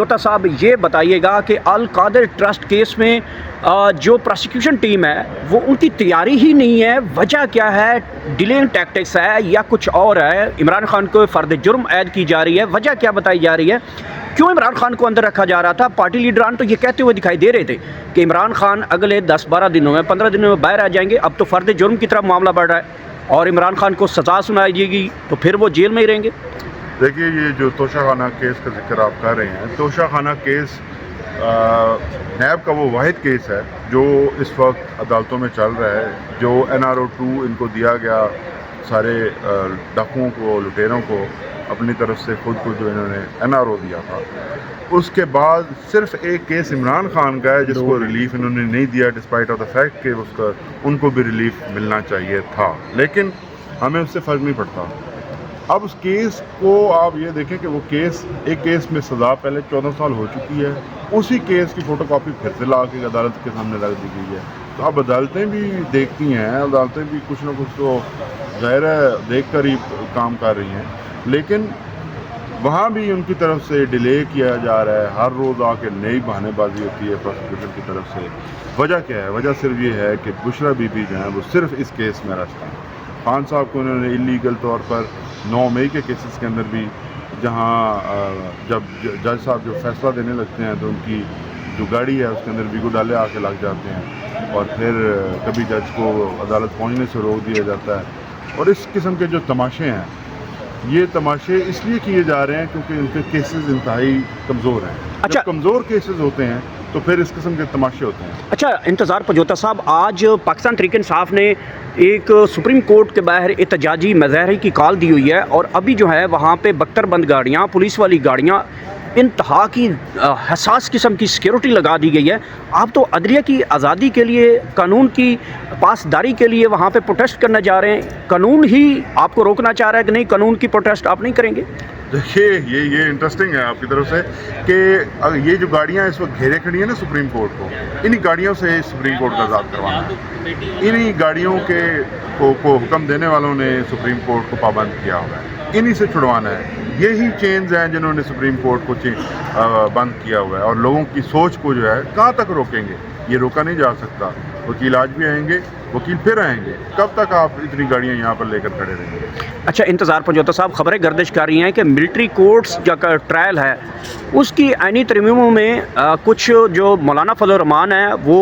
توتا صاحب یہ بتائیے گا کہ القادر ٹرسٹ کیس میں جو پروسیکیوشن ٹیم ہے وہ ان کی تیاری ہی نہیں ہے، وجہ کیا ہے؟ ڈیلنگ ٹیکٹکس ہے یا کچھ اور ہے؟ عمران خان کو فرد جرم عائد کی جا رہی ہے، وجہ کیا بتائی جا رہی ہے؟ کیوں عمران خان کو اندر رکھا جا رہا تھا؟ پارٹی لیڈران تو یہ کہتے ہوئے دکھائی دے رہے تھے کہ عمران خان اگلے 10-12 دنوں میں 15 دنوں میں باہر آ جائیں گے، اب تو فرد جرم کی طرف معاملہ بڑھ رہا ہے اور عمران خان کو سزا سنائی جائے گی تو پھر وہ جیل میں ہی رہیں گے۔ دیکھیے، یہ جو توشہ خانہ کیس کا ذکر آپ کر رہے ہیں، توشہ خانہ کیس نیب کا وہ واحد کیس ہے جو اس وقت عدالتوں میں چل رہا ہے، جو NRO 2 ان کو دیا گیا، سارے ڈاکوؤں کو، لٹیروں کو اپنی طرف سے خود کو جو انہوں نے NRO دیا تھا۔ اس کے بعد صرف ایک کیس عمران خان کا ہے جس کو ریلیف انہوں نے نہیں دیا، ڈسپائٹ آف دا فیکٹ کہ ان کو بھی ریلیف ملنا چاہیے تھا، لیکن ہمیں اس سے فرق نہیں پڑتا۔ اب اس کیس کو آپ یہ دیکھیں کہ وہ کیس، ایک کیس میں سزا پہلے 14 سال ہو چکی ہے، اسی کیس کی فوٹو کاپی پھر سے لا کے عدالت کے سامنے رکھ دی گئی ہے۔ تو اب عدالتیں بھی دیکھتی ہیں، عدالتیں بھی کچھ نہ کچھ تو ظاہر ہے دیکھ کر ہی کام کر رہی ہیں، لیکن وہاں بھی ان کی طرف سے ڈیلے کیا جا رہا ہے، ہر روز آ کے نئی بہانے بازی ہوتی ہے پروسیکیوشن کی طرف سے۔ وجہ کیا ہے؟ وجہ صرف یہ ہے کہ بشرا بی بی جو ہیں وہ صرف اس کیس میں رشتے ہیں۔ خان صاحب کو انہوں نے اللیگل طور پر 9 مئی کے کیسز کے اندر بھی، جہاں جب جج صاحب جو فیصلہ دینے لگتے ہیں تو ان کی جو گاڑی ہے اس کے اندر ویگو ڈالے آ کے لگ جاتے ہیں، اور پھر کبھی جج کو عدالت پہنچنے سے روک دیا جاتا ہے۔ اور اس قسم کے جو تماشے ہیں، یہ تماشے اس لیے کیے جا رہے ہیں کیونکہ ان کے کیسز انتہائی کمزور ہیں۔ اچھا، جب کمزور کیسز ہوتے ہیں تو پھر اس قسم کے تماشے ہوتے ہیں۔ اچھا انتظار پنجوتا صاحب، آج پاکستان تحریک انصاف نے ایک سپریم کورٹ کے باہر احتجاجی مظاہرے کی کال دی ہوئی ہے، اور ابھی جو ہے وہاں پہ بختر بند گاڑیاں، پولیس والی گاڑیاں، انتہا کی حساس قسم کی سیکیورٹی لگا دی گئی ہے۔ آپ تو عدلیہ کی آزادی کے لیے، قانون کی پاسداری کے لیے وہاں پہ پروٹیسٹ کرنے جا رہے ہیں، قانون ہی آپ کو روکنا چاہ رہا ہے کہ نہیں قانون کی پروٹیسٹ آپ نہیں کریں گے؟ دیکھیے، یہ انٹرسٹنگ ہے آپ کی طرف سے کہ یہ جو گاڑیاں اس وقت گھیرے کھڑی ہیں نا سپریم کورٹ کو، انہی گاڑیوں سے سپریم کورٹ کا آزاد کروانا ہے۔ انہی گاڑیوں کے کو حکم دینے والوں نے سپریم کورٹ کو پابند کیا ہوا ہے، انہی سے چھڑوانا ہے۔ یہی چینز ہیں جنہوں نے سپریم کورٹ کو بند کیا ہوا ہے، اور لوگوں کی سوچ کو جو ہے کہاں تک روکیں گے؟ یہ روکا نہیں جا سکتا۔ وکیل آج بھی آئیں گے، وکیل پھر آئیں گے، کب تک آپ اتنی گاڑیاں یہاں پر لے کر کھڑے رہیں گے؟ اچھا انتظار پنجوتا صاحب، خبریں گردش کر رہی ہیں کہ ملٹری کورٹس کا ٹرائل ہے اس کی عینی ترمیموں میں کچھ جو مولانا فضل الرحمان ہیں وہ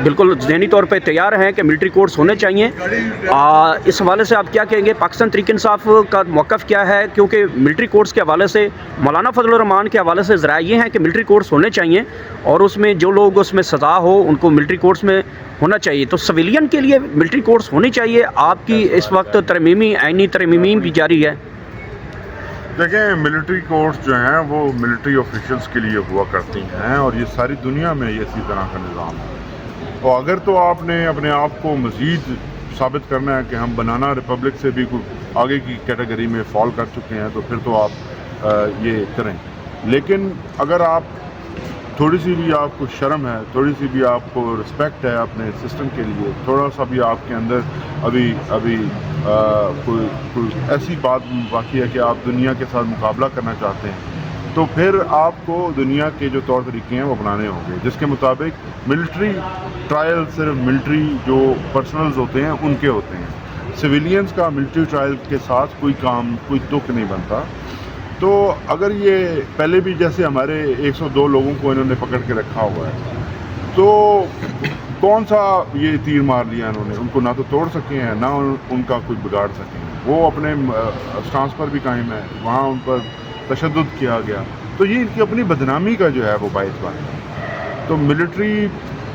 بالکل ذہنی طور پہ تیار ہیں کہ ملٹری کورٹس ہونے چاہیے۔ اس حوالے سے آپ کیا کہیں گے؟ پاکستان تحریک انصاف کا موقف کیا ہے؟ کیونکہ ملٹری کورٹس کے حوالے سے، مولانا فضل الرحمان کے حوالے سے ذرائع یہ ہیں کہ ملٹری کورٹس ہونے چاہیے، اور اس میں جو لوگ اس میں سزا ہو ان کو ملٹری کورٹس میں ہونا چاہیے۔ تو سویلین کے لیے ملٹری کورٹس ہونی چاہیے۔ آپ کی اس وقت ترمیمی عینی ترمیم بھی جاری ہے۔ دیکھیں، ملٹری کورٹس جو ہیں وہ ملٹری آفیشلز کے لیے ہوا کرتی ہیں، اور یہ ساری دنیا میں یہ اسی طرح کا نظام ہے۔ اور اگر تو آپ نے اپنے آپ کو مزید ثابت کرنا ہے کہ ہم بنانا ریپبلک سے بھی آگے کی کیٹیگری میں فال کر چکے ہیں، تو پھر تو آپ یہ کریں۔ لیکن اگر آپ تھوڑی سی بھی آپ کو شرم ہے، تھوڑی سی بھی آپ کو رسپیکٹ ہے اپنے سسٹم کے لیے، تھوڑا سا بھی آپ کے اندر ابھی کوئی ایسی بات باقی ہے کہ آپ دنیا کے ساتھ مقابلہ کرنا چاہتے ہیں، تو پھر آپ کو دنیا کے جو طور طریقے ہیں وہ اپنانے ہوں گے، جس کے مطابق ملٹری ٹرائل صرف ملٹری جو پرسنلز ہوتے ہیں ان کے ہوتے ہیں۔ سویلینز کا ملٹری ٹرائل کے ساتھ کوئی تک نہیں بنتا۔ تو اگر یہ پہلے بھی جیسے ہمارے 102 لوگوں کو انہوں نے پکڑ کے رکھا ہوا ہے، تو کون سا یہ تیر مار لیا انہوں نے؟ ان کو نہ تو توڑ سکے ہیں، نہ ان کا کوئی بگاڑ سکے ہیں۔ وہ اپنے سٹانس پر بھی قائم ہے، وہاں ان پر تشدد کیا گیا، تو یہ ان کی اپنی بدنامی کا جو ہے وہ باعث بن ہے۔ تو ملٹری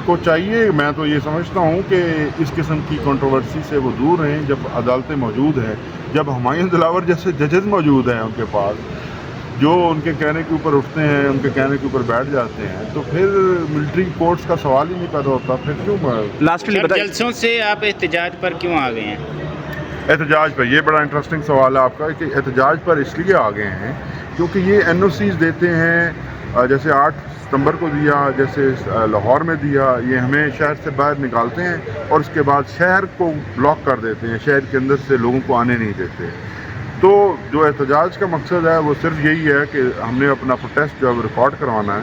کو چاہیے، میں تو یہ سمجھتا ہوں کہ اس قسم کی کنٹروورسی سے وہ دور رہیں۔ جب عدالتیں موجود ہیں، جب ہمایوں دلاور جیسے ججز موجود ہیں ان کے پاس، جو ان کے کہنے کے اوپر اٹھتے ہیں، ان کے کہنے کے اوپر بیٹھ جاتے ہیں، تو پھر ملٹری کورٹس کا سوال ہی نہیں پیدا ہوتا۔ پھر کیوں جلسوں سے آپ احتجاج پر کیوں آ گئے ہیں؟ احتجاج پر، یہ بڑا انٹرسٹنگ سوال ہے آپ کا کہ احتجاج پر اس لیے آ گئے ہیں کیونکہ یہ NOCs دیتے ہیں، جیسے 8 ستمبر کو دیا، جیسے لاہور میں دیا، یہ ہمیں شہر سے باہر نکالتے ہیں اور اس کے بعد شہر کو بلاک کر دیتے ہیں، شہر کے اندر سے لوگوں کو آنے نہیں دیتے۔ تو جو احتجاج کا مقصد ہے وہ صرف یہی ہے کہ ہم نے اپنا پروٹیسٹ جو ہے وہ ریکارڈ کروانا ہے،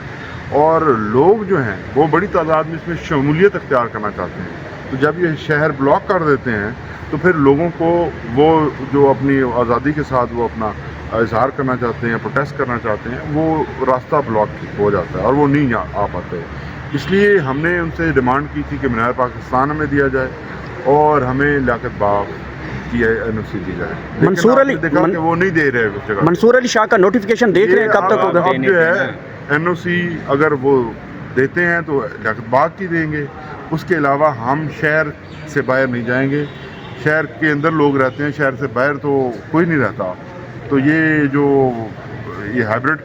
اور لوگ جو ہیں وہ بڑی تعداد میں اس میں شمولیت اختیار کرنا چاہتے ہیں۔ تو جب یہ شہر بلاک کر دیتے ہیں تو پھر لوگوں کو وہ جو اپنی آزادی کے ساتھ وہ اپنا اظہار کرنا چاہتے ہیں، پروٹیسٹ کرنا چاہتے ہیں، وہ راستہ بلاک ہو جاتا ہے اور وہ نہیں آ پاتے۔ اس لیے ہم نے ان سے ڈیمانڈ کی تھی کہ مینار پاکستان ہمیں دیا جائے اور ہمیں لیاقت باغ کی NOC دی جائے، لیکن منصور آپ نے علی دیکھا کہ وہ نہیں دے رہے اس جگہ۔ منصور علی شاہ کا نوٹیفیکیشن دیکھ رہے ہیں کب تک ہوگا؟ اب جو ہے NOC اگر وہ دیتے ہیں تو لیاقت باغ کی دیں گے، اس کے علاوہ ہم شہر سے باہر نہیں جائیں گے۔ شہر کے اندر لوگ رہتے ہیں، شہر سے باہر تو کوئی نہیں رہتا۔ تو یہ ہائبرڈ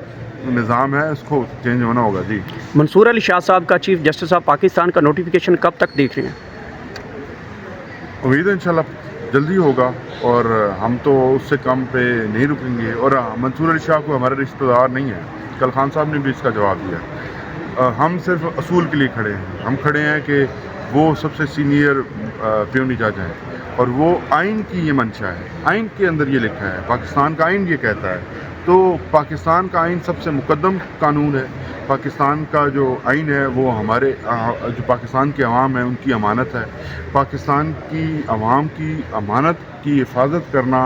نظام ہے، اس کو چینج ہونا ہوگا جی۔ منصور علی شاہ صاحب کا چیف جسٹس آف پاکستان کا نوٹیفیکیشن کب تک دیکھ رہے ہیں؟ امید ہے انشاءاللہ جلدی ہوگا، اور ہم تو اس سے کم پہ نہیں رکیں گے۔ اور منصور علی شاہ کو ہمارے رشتہ دار نہیں ہیں، کل خان صاحب نے بھی اس کا جواب دیا۔ ہم صرف اصول کے لیے کھڑے ہیں، ہم کھڑے ہیں کہ وہ سب سے سینئر پیونی جج ہیں، اور وہ آئین کی یہ منشا ہے، آئین کے اندر یہ لکھا ہے، پاکستان کا آئین یہ کہتا ہے۔ تو پاکستان کا آئین سب سے مقدم قانون ہے۔ پاکستان کا جو آئین ہے وہ ہمارے جو پاکستان کے عوام ہیں ان کی امانت ہے۔ پاکستان کی عوام کی امانت کی حفاظت کرنا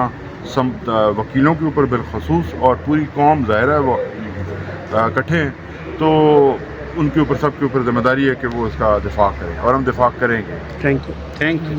وکیلوں کے اوپر بالخصوص، اور پوری قوم ظاہر ہے وہ اکٹھے ہیں، تو ان کے اوپر سب کے اوپر ذمہ داری ہے کہ وہ اس کا دفاع کریں، اور ہم دفاع کریں گے۔ Thank you. Thank you.